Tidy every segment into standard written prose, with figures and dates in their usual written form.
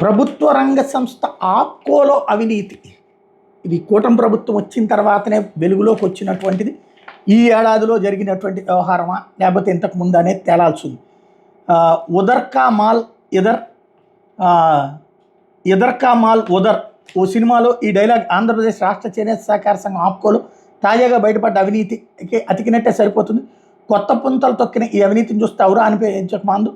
ప్రభుత్వ రంగ సంస్థ ఆప్కోలో అవినీతి. ఇది కూటమి ప్రభుత్వం వచ్చిన తర్వాతనే వెలుగులోకి వచ్చినటువంటిది. ఈ ఏడాదిలో జరిగినటువంటి వ్యవహారమా లేకపోతే ఇంతకు ముందు అనేది తేలాల్సి ఉంది. ఉదర్కా మాల్ ఇదర్ ఇదర్కా మాల్ ఉదర్ ఓ సినిమాలో ఈ డైలాగ్ ఆంధ్రప్రదేశ్ రాష్ట్ర చేనేత సహకార సంఘం ఆప్కోలో తాజాగా బయటపడ్డ అవినీతికి అతికినట్టే సరిపోతుంది. కొత్త పుంతలు తొక్కిన ఈ అవినీతిని చూస్తే అవురా అనిపించక మాందు.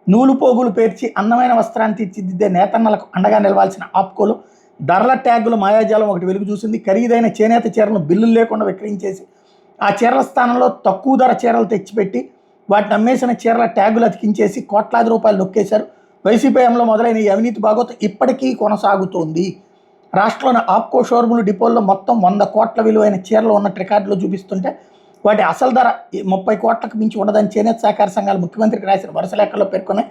నూలు పోగులు పేర్చి అందమైన వస్త్రాన్ని తీర్చిదిద్దే నేతన్నలకు అండగా నిలవాల్సిన ఆప్కోలో ధరల ట్యాగుల మాయాజాలం ఒకటి వెలుగు చూసింది. ఖరీదైన చేనేత చీరలను బిల్లులు లేకుండా విక్రయించేసి ఆ చీరల స్థానంలో తక్కువ ధర చీరలు తెచ్చిపెట్టి వాటిని అమ్మేసిన చీరల ట్యాగులు అతికించేసి కోట్లాది రూపాయలు నొక్కేశారు. వైసీపీ హయాంలో మొదలైన ఈ అవినీతి భాగోతం ఇప్పటికీ కొనసాగుతోంది. రాష్ట్రంలోని ఆప్కో షోరూములు డిపోల్లో మొత్తం 100 కోట్ల విలువైన చీరలు ఉన్నట్టు రికార్డులో చూపిస్తుంటే వాటి అసలు ధర 30 కోట్లకు మించి ఉండదని చేనేత సహకార సంఘాలు ముఖ్యమంత్రికి రాసిన వరుస లేఖల్లో పేర్కొన్నాయి.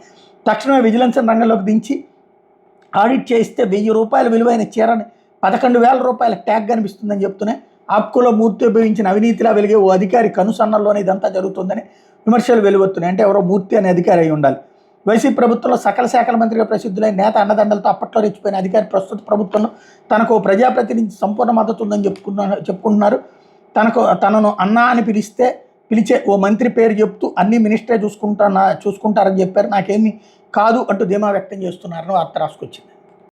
తక్షణమే విజిలెన్స్ రంగంలోకి దించి ఆడిట్ చేయిస్తే 1000 రూపాయల విలువైన చీరని 11,000 రూపాయల ట్యాగ్ కనిపిస్తుందని చెప్తున్నాయి. ఆప్కోలో మూర్తి ఉపయోగించిన అవినీతిలా వెలిగే ఓ అధికారి కనుసన్నల్లోనే ఇదంతా జరుగుతుందని విమర్శలు వెలువెత్తున్నాయి. అంటే ఎవరో మూర్తి అనే అధికారి అయి ఉండాలి. వైసీపీ ప్రభుత్వంలో సకల శాఖల మంత్రిగా ప్రసిద్ధులైన నేత అన్నదండలతో అప్పట్లో రెచ్చిపోయిన అధికారి ప్రస్తుత ప్రభుత్వంలో తనకు ప్రజాప్రతినిధి సంపూర్ణ మద్దతు ఉందని చెప్పుకుంటున్నారు. తనను అన్నా అని పిలిచే ఓ మంత్రి పేరు చెప్తూ అన్ని మినిస్టరే చూసుకుంటారని చెప్పారు. నాకేమీ కాదు అంటూ ధీమా వ్యక్తం చేస్తున్నారని వార్త రాసుకొచ్చింది.